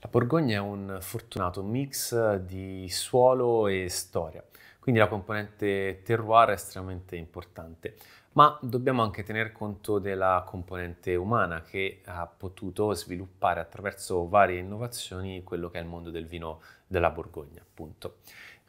Borgogna è un fortunato mix di suolo e storia, quindi la componente terroir è estremamente importante, ma dobbiamo anche tener conto della componente umana che ha potuto sviluppare attraverso varie innovazioni quello che è il mondo del vino della Borgogna, appunto.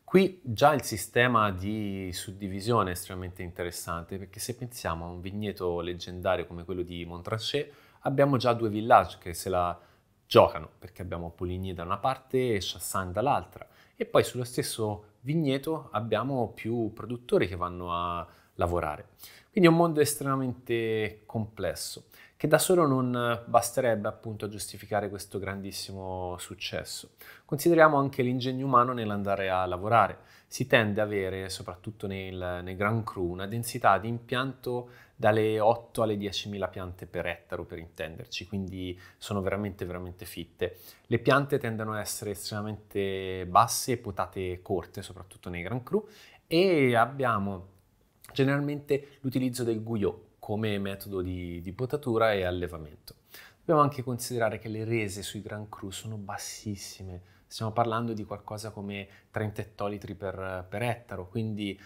Qui già il sistema di suddivisione è estremamente interessante perché se pensiamo a un vigneto leggendario come quello di Montrachet, abbiamo già due village che se la giocano perché abbiamo Poligny da una parte e Chassagne dall'altra e poi sullo stesso vigneto abbiamo più produttori che vanno a lavorare. Quindi è un mondo estremamente complesso che da solo non basterebbe appunto a giustificare questo grandissimo successo. Consideriamo anche l'ingegno umano nell'andare a lavorare. Si tende ad avere, soprattutto nei Grand Cru, una densità di impianto dalle 8 alle 10.000 piante per ettaro, per intenderci, quindi sono veramente, veramente fitte. Le piante tendono ad essere estremamente basse e potate corte, soprattutto nei Grand Cru, e abbiamo generalmente l'utilizzo del gouillot come metodo di potatura e allevamento. Dobbiamo anche considerare che le rese sui Grand Cru sono bassissime, stiamo parlando di qualcosa come 30 ettolitri per ettaro, quindi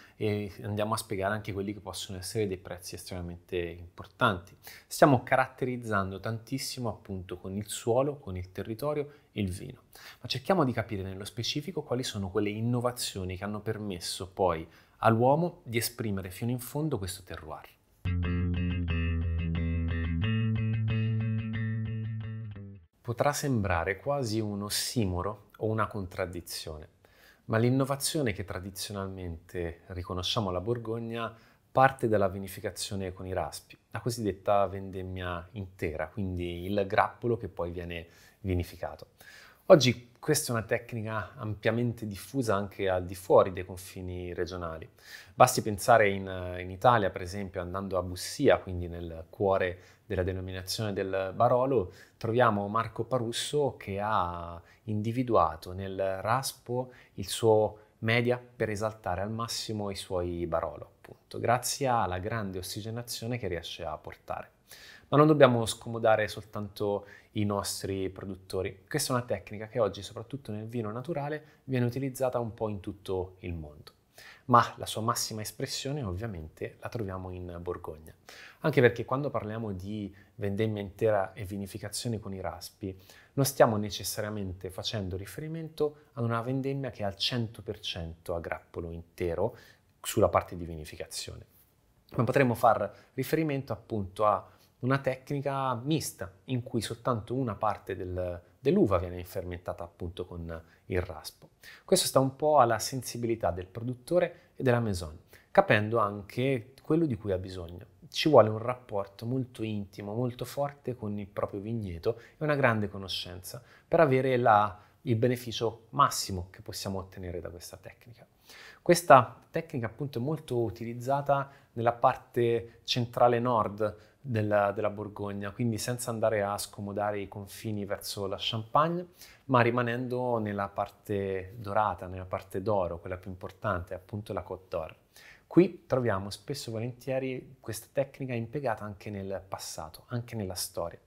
andiamo a spiegare anche quelli che possono essere dei prezzi estremamente importanti. Stiamo caratterizzando tantissimo appunto con il suolo, con il territorio, il vino, ma cerchiamo di capire nello specifico quali sono quelle innovazioni che hanno permesso poi all'uomo di esprimere fino in fondo questo terroir. Potrà sembrare quasi un ossimoro o una contraddizione, ma l'innovazione che tradizionalmente riconosciamo alla Borgogna parte dalla vinificazione con i raspi, la cosiddetta vendemmia intera, quindi il grappolo che poi viene vinificato. Oggi questa è una tecnica ampiamente diffusa anche al di fuori dei confini regionali. Basti pensare in Italia, per esempio, andando a Bussia, quindi nel cuore della denominazione del Barolo, troviamo Marco Parusso che ha individuato nel raspo il suo media per esaltare al massimo i suoi Barolo, appunto, grazie alla grande ossigenazione che riesce a portare. Ma non dobbiamo scomodare soltanto i nostri produttori. Questa è una tecnica che oggi, soprattutto nel vino naturale, viene utilizzata un po' in tutto il mondo. Ma la sua massima espressione ovviamente la troviamo in Borgogna. Anche perché quando parliamo di vendemmia intera e vinificazione con i raspi, non stiamo necessariamente facendo riferimento ad una vendemmia che è al 100% a grappolo intero sulla parte di vinificazione. Ma potremmo far riferimento appunto a una tecnica mista in cui soltanto una parte dell'uva viene fermentata appunto con il raspo. Questo sta un po' alla sensibilità del produttore e della maison, capendo anche quello di cui ha bisogno. Ci vuole un rapporto molto intimo, molto forte con il proprio vigneto e una grande conoscenza per avere il beneficio massimo che possiamo ottenere da questa tecnica. Questa tecnica appunto è molto utilizzata nella parte centrale nord della Borgogna, quindi senza andare a scomodare i confini verso la Champagne, ma rimanendo nella parte dorata, nella parte d'oro, quella più importante, appunto la Côte d'Or. Qui troviamo spesso e volentieri questa tecnica impiegata anche nel passato, anche nella storia.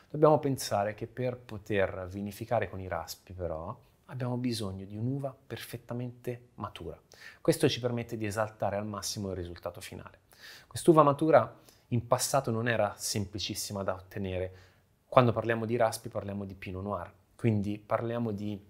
Dobbiamo pensare che per poter vinificare con i raspi, però, abbiamo bisogno di un'uva perfettamente matura. Questo ci permette di esaltare al massimo il risultato finale. Quest'uva matura in passato non era semplicissima da ottenere. Quando parliamo di raspi parliamo di Pinot Noir, quindi parliamo di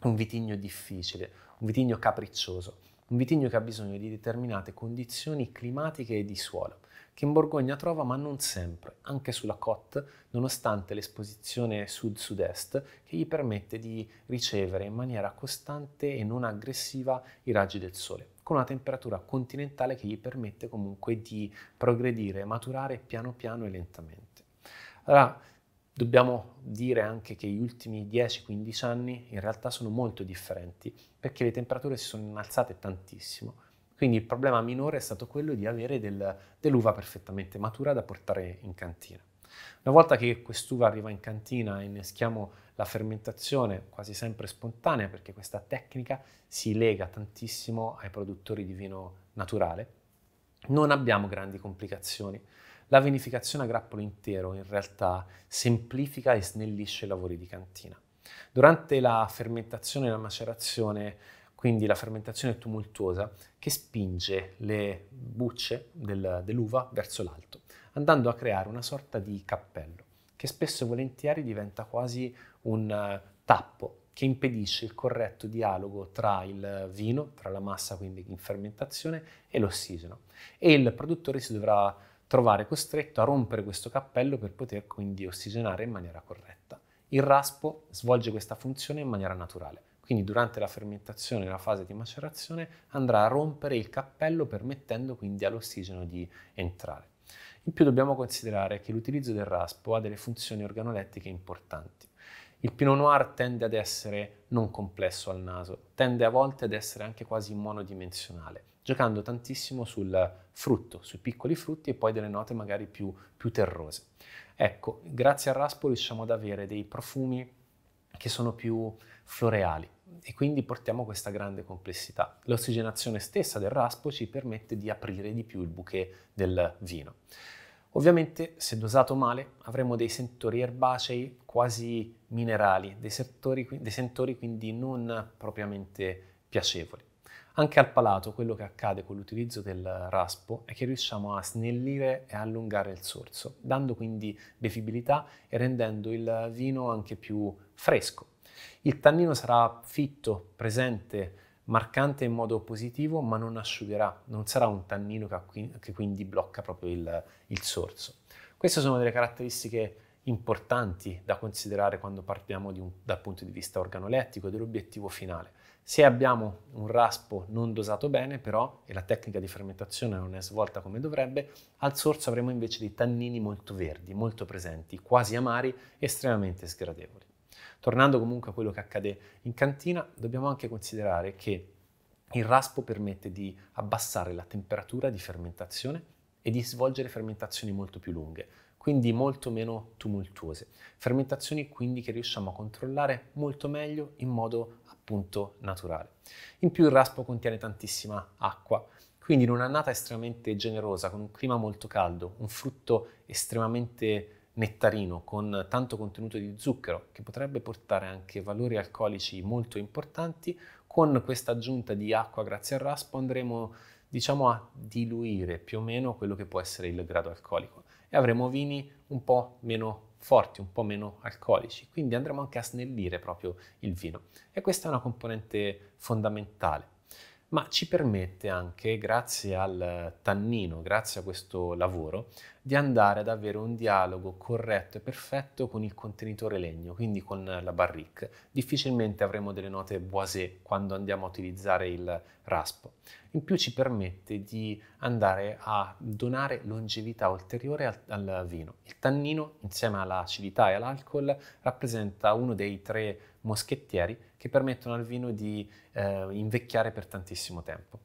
un vitigno difficile, un vitigno capriccioso, un vitigno che ha bisogno di determinate condizioni climatiche e di suolo, che in Borgogna trova ma non sempre, anche sulla Côte, nonostante l'esposizione sud-sud-est che gli permette di ricevere in maniera costante e non aggressiva i raggi del sole, con una temperatura continentale che gli permette comunque di progredire, maturare piano piano e lentamente. Allora, dobbiamo dire anche che gli ultimi 10-15 anni in realtà sono molto differenti perché le temperature si sono innalzate tantissimo. Quindi il problema minore è stato quello di avere dell'uva perfettamente matura da portare in cantina. Una volta che quest'uva arriva in cantina inneschiamo la fermentazione quasi sempre spontanea perché questa tecnica si lega tantissimo ai produttori di vino naturale. Non abbiamo grandi complicazioni. La vinificazione a grappolo intero in realtà semplifica e snellisce i lavori di cantina. Durante la fermentazione e la macerazione, quindi la fermentazione è tumultuosa, che spinge le bucce dell'uva verso l'alto, andando a creare una sorta di cappello, che spesso e volentieri diventa quasi un tappo che impedisce il corretto dialogo tra il vino, tra la massa quindi in fermentazione e l'ossigeno. E il produttore si dovrà trovare costretto a rompere questo cappello per poter quindi ossigenare in maniera corretta. Il raspo svolge questa funzione in maniera naturale, quindi durante la fermentazione e la fase di macerazione andrà a rompere il cappello permettendo quindi all'ossigeno di entrare. In più dobbiamo considerare che l'utilizzo del raspo ha delle funzioni organolettiche importanti. Il Pinot Noir tende ad essere non complesso al naso, tende a volte ad essere anche quasi monodimensionale, giocando tantissimo sul frutto, sui piccoli frutti e poi delle note magari più terrose. Ecco, grazie al raspo riusciamo ad avere dei profumi che sono più floreali e quindi portiamo questa grande complessità. L'ossigenazione stessa del raspo ci permette di aprire di più il bouquet del vino. Ovviamente, se dosato male, avremo dei sentori erbacei quasi minerali, dei sentori quindi non propriamente piacevoli. Anche al palato quello che accade con l'utilizzo del raspo è che riusciamo a snellire e allungare il sorso, dando quindi bevibilità e rendendo il vino anche più fresco. Il tannino sarà fitto, presente, marcante in modo positivo, ma non asciugherà, non sarà un tannino che quindi blocca proprio il sorso. Queste sono delle caratteristiche importanti da considerare quando parliamo dal punto di vista organolettico dell'obiettivo finale. Se abbiamo un raspo non dosato bene, però, e la tecnica di fermentazione non è svolta come dovrebbe, al sorso avremo invece dei tannini molto verdi, molto presenti, quasi amari, estremamente sgradevoli. Tornando comunque a quello che accade in cantina, dobbiamo anche considerare che il raspo permette di abbassare la temperatura di fermentazione e di svolgere fermentazioni molto più lunghe, quindi molto meno tumultuose. Fermentazioni quindi che riusciamo a controllare molto meglio in modo appunto naturale. In più il raspo contiene tantissima acqua, quindi in un'annata estremamente generosa, con un clima molto caldo, un frutto estremamente nettarino con tanto contenuto di zucchero che potrebbe portare anche valori alcolici molto importanti, con questa aggiunta di acqua grazie al raspo andremo diciamo a diluire più o meno quello che può essere il grado alcolico e avremo vini un po' meno forti, un po' meno alcolici, quindi andremo anche a snellire proprio il vino e questa è una componente fondamentale. Ma ci permette anche, grazie al tannino, grazie a questo lavoro, di andare ad avere un dialogo corretto e perfetto con il contenitore legno, quindi con la barrique. Difficilmente avremo delle note boisé quando andiamo a utilizzare il raspo. In più ci permette di andare a donare longevità ulteriore al vino. Il tannino, insieme all'acidità e all'alcol, rappresenta uno dei 3 moschettieri che permettono al vino di invecchiare per tantissimo tempo.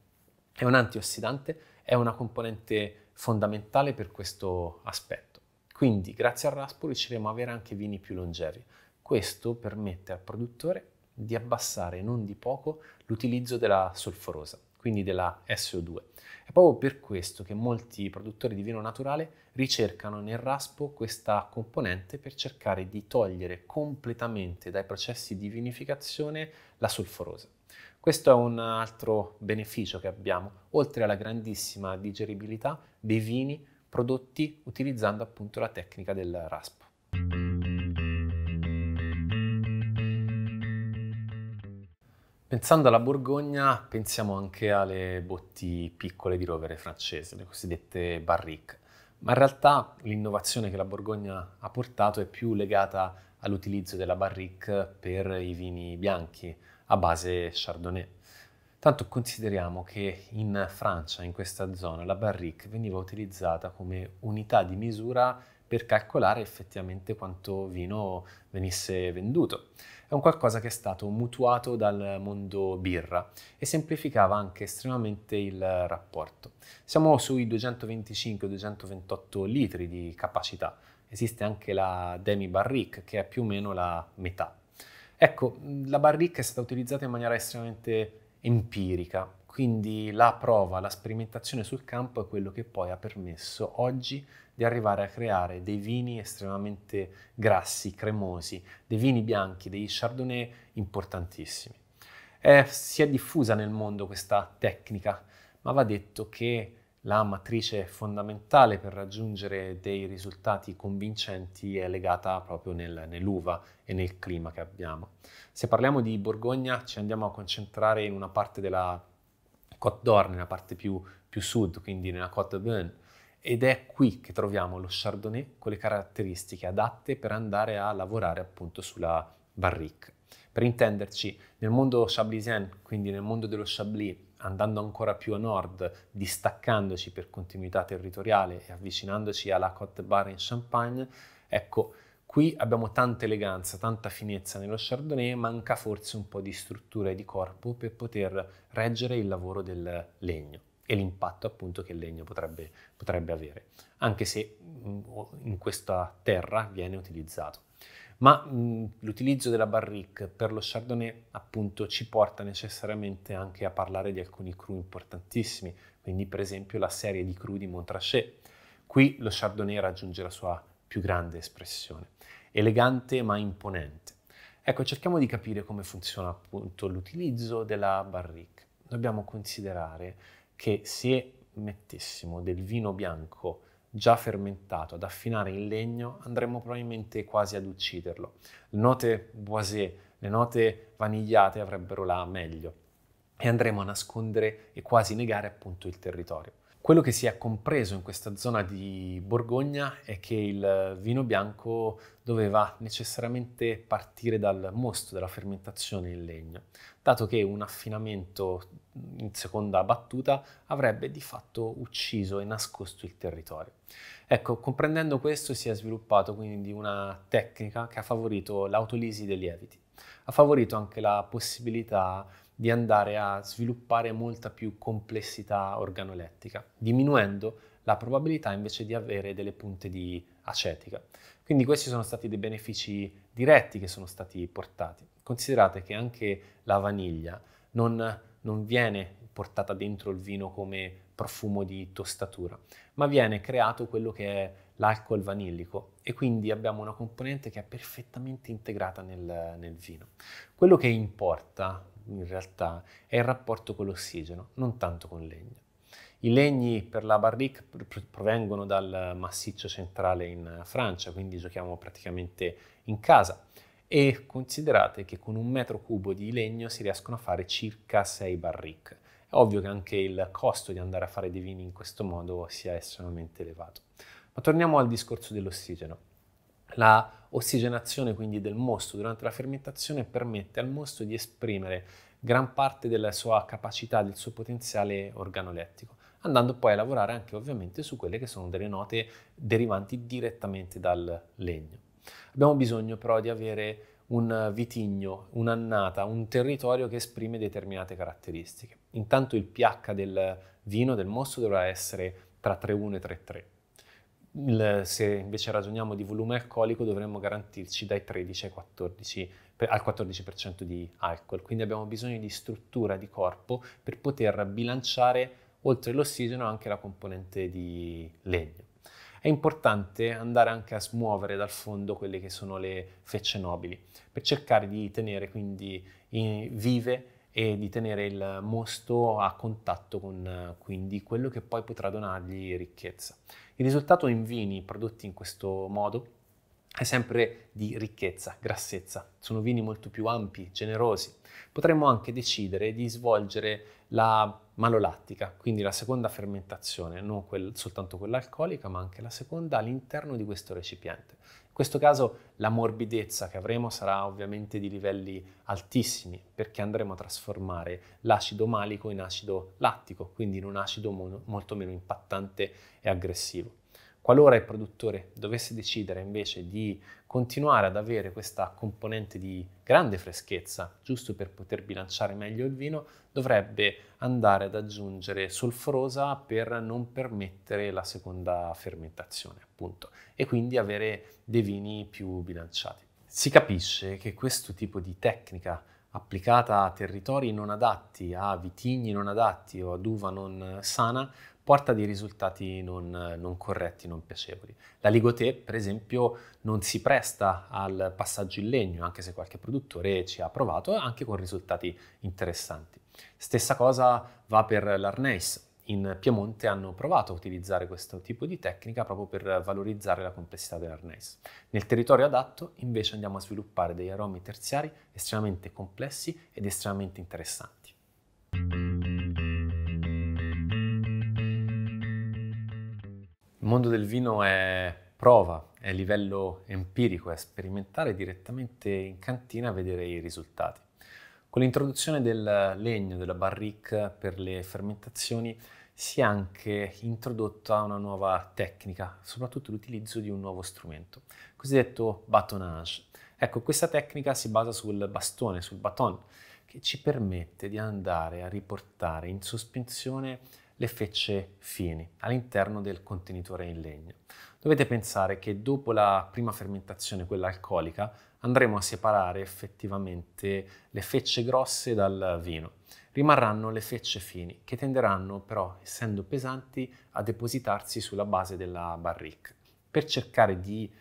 È un antiossidante, è una componente fondamentale per questo aspetto. Quindi, grazie al raspo riusciremo ad avere anche vini più longevi. Questo permette al produttore di abbassare non di poco l'utilizzo della solforosa, quindi della SO2. È proprio per questo che molti produttori di vino naturale ricercano nel raspo questa componente per cercare di togliere completamente dai processi di vinificazione la solforosa. Questo è un altro beneficio che abbiamo, oltre alla grandissima digeribilità dei vini prodotti utilizzando appunto la tecnica del raspo. Pensando alla Borgogna, pensiamo anche alle botti piccole di rovere francese, le cosiddette barrique. Ma in realtà l'innovazione che la Borgogna ha portato è più legata all'utilizzo della barrique per i vini bianchi a base Chardonnay. Tanto consideriamo che in Francia, in questa zona, la barrique veniva utilizzata come unità di misura per calcolare effettivamente quanto vino venisse venduto. È un qualcosa che è stato mutuato dal mondo birra e semplificava anche estremamente il rapporto. Siamo sui 225-228 litri di capacità. Esiste anche la demi barrique che è più o meno la metà. Ecco, la barrique è stata utilizzata in maniera estremamente empirica, quindi la prova, la sperimentazione sul campo è quello che poi ha permesso oggi di arrivare a creare dei vini estremamente grassi, cremosi, dei vini bianchi, dei chardonnay importantissimi. Si è diffusa nel mondo questa tecnica, ma va detto che la matrice fondamentale per raggiungere dei risultati convincenti è legata proprio nell'uva e nel clima che abbiamo. Se parliamo di Borgogna ci andiamo a concentrare in una parte della Côte d'Or, nella parte più sud, quindi nella Côte de Beaune, ed è qui che troviamo lo Chardonnay con le caratteristiche adatte per andare a lavorare appunto sulla barrique. Per intenderci, nel mondo chablisien, quindi nel mondo dello Chablis, andando ancora più a nord, distaccandoci per continuità territoriale e avvicinandoci alla Côte de Bar in Champagne, ecco, qui abbiamo tanta eleganza, tanta finezza nello Chardonnay, manca forse un po' di struttura e di corpo per poter reggere il lavoro del legno e l'impatto appunto che il legno potrebbe avere, anche se in questa terra viene utilizzato. Ma l'utilizzo della barrique per lo Chardonnay appunto ci porta necessariamente anche a parlare di alcuni cru importantissimi, quindi per esempio la serie di cru di Montrachet. Qui lo Chardonnay raggiunge la sua più grande espressione, elegante ma imponente. Ecco, cerchiamo di capire come funziona appunto l'utilizzo della barrique. Dobbiamo considerare che se mettessimo del vino bianco già fermentato ad affinare in legno, andremmo probabilmente quasi ad ucciderlo. Le note boisé, le note vanigliate avrebbero la meglio e andremo a nascondere e quasi negare appunto il territorio. Quello che si è compreso in questa zona di Borgogna è che il vino bianco doveva necessariamente partire dal mosto della fermentazione in legno, dato che un affinamento in seconda battuta avrebbe di fatto ucciso e nascosto il territorio. Ecco, comprendendo questo si è sviluppato quindi una tecnica che ha favorito l'autolisi dei lieviti, ha favorito anche la possibilità di andare a sviluppare molta più complessità organolettica, diminuendo la probabilità invece di avere delle punte di acetica. Quindi questi sono stati dei benefici diretti che sono stati portati. Considerate che anche la vaniglia non viene portata dentro il vino come profumo di tostatura, ma viene creato quello che è l'alcol vanillico e quindi abbiamo una componente che è perfettamente integrata nel vino. Quello che importa in realtà è il rapporto con l'ossigeno, non tanto con il legno. I legni per la barrique provengono dal massiccio centrale in Francia, quindi giochiamo praticamente in casa e considerate che con 1 metro cubo di legno si riescono a fare circa 6 barrique. È ovvio che anche il costo di andare a fare dei vini in questo modo sia estremamente elevato. Ma torniamo al discorso dell'ossigeno. La ossigenazione quindi del mosto durante la fermentazione permette al mosto di esprimere gran parte della sua capacità, del suo potenziale organolettico, andando poi a lavorare anche ovviamente su quelle che sono delle note derivanti direttamente dal legno. Abbiamo bisogno però di avere un vitigno, un'annata, un territorio che esprime determinate caratteristiche. Intanto il pH del vino, del mosto, dovrà essere tra 3,1 e 3,3. Se invece ragioniamo di volume alcolico dovremmo garantirci dai 13 al 14% di alcol, quindi abbiamo bisogno di struttura di corpo per poter bilanciare oltre l'ossigeno anche la componente di legno. È importante andare anche a smuovere dal fondo quelle che sono le fecce nobili per cercare di tenere quindi vive e di tenere il mosto a contatto con quindi quello che poi potrà donargli ricchezza. Il risultato in vini prodotti in questo modo è sempre di ricchezza, grassezza. Sono vini molto più ampi, generosi. Potremmo anche decidere di svolgere la malolattica, quindi la seconda fermentazione, non soltanto quella alcolica, ma anche la seconda all'interno di questo recipiente. In questo caso la morbidezza che avremo sarà ovviamente di livelli altissimi, perché andremo a trasformare l'acido malico in acido lattico, quindi in un acido molto meno impattante e aggressivo. Qualora il produttore dovesse decidere invece di continuare ad avere questa componente di grande freschezza, giusto per poter bilanciare meglio il vino, dovrebbe andare ad aggiungere solforosa per non permettere la seconda fermentazione, appunto, e quindi avere dei vini più bilanciati. Si capisce che questo tipo di tecnica applicata a territori non adatti, a vitigni non adatti o ad uva non sana, porta a dei risultati non corretti, non piacevoli. La Ligotè, per esempio, non si presta al passaggio in legno, anche se qualche produttore ci ha provato, anche con risultati interessanti. Stessa cosa va per l'Arneis. In Piemonte hanno provato a utilizzare questo tipo di tecnica proprio per valorizzare la complessità dell'Arneis. Nel territorio adatto invece andiamo a sviluppare degli aromi terziari estremamente complessi ed estremamente interessanti. Il mondo del vino è prova, è livello empirico, è sperimentare direttamente in cantina e vedere i risultati. Con l'introduzione del legno, della barrique per le fermentazioni, si è anche introdotta una nuova tecnica, soprattutto l'utilizzo di un nuovo strumento, cosiddetto bâtonnage. Ecco, questa tecnica si basa sul bastone, sul bâton, che ci permette di andare a riportare in sospensione le fecce fini all'interno del contenitore in legno. Dovete pensare che dopo la prima fermentazione, quella alcolica, andremo a separare effettivamente le fecce grosse dal vino. Rimarranno le fecce fini, che tenderanno però, essendo pesanti, a depositarsi sulla base della barrique. Per cercare di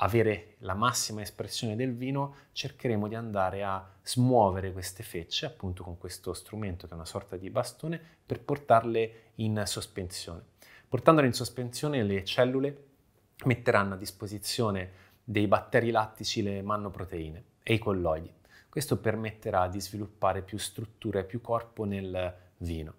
avere la massima espressione del vino, cercheremo di andare a smuovere queste fecce, appunto con questo strumento che è una sorta di bastone, per portarle in sospensione. Portandole in sospensione, le cellule metteranno a disposizione dei batteri lattici le mannoproteine e i colloidi. Questo permetterà di sviluppare più struttura e più corpo nel vino.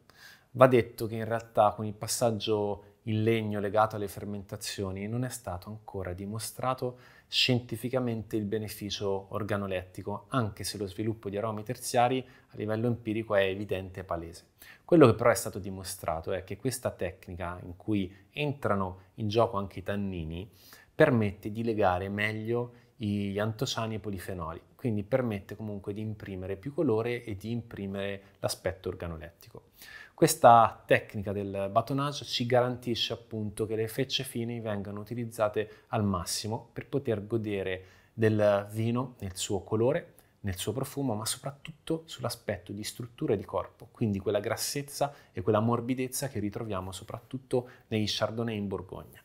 Va detto che in realtà con il passaggio in legno legato alle fermentazioni non è stato ancora dimostrato scientificamente il beneficio organolettico, anche se lo sviluppo di aromi terziari a livello empirico è evidente e palese. Quello che però è stato dimostrato è che questa tecnica, in cui entrano in gioco anche i tannini, permette di legare meglio gli antociani e i polifenoli, quindi permette comunque di imprimere più colore e di imprimere l'aspetto organolettico. Questa tecnica del bâtonnage ci garantisce appunto che le fecce fini vengano utilizzate al massimo per poter godere del vino nel suo colore, nel suo profumo, ma soprattutto sull'aspetto di struttura e di corpo, quindi quella grassezza e quella morbidezza che ritroviamo soprattutto negli Chardonnay in Borgogna.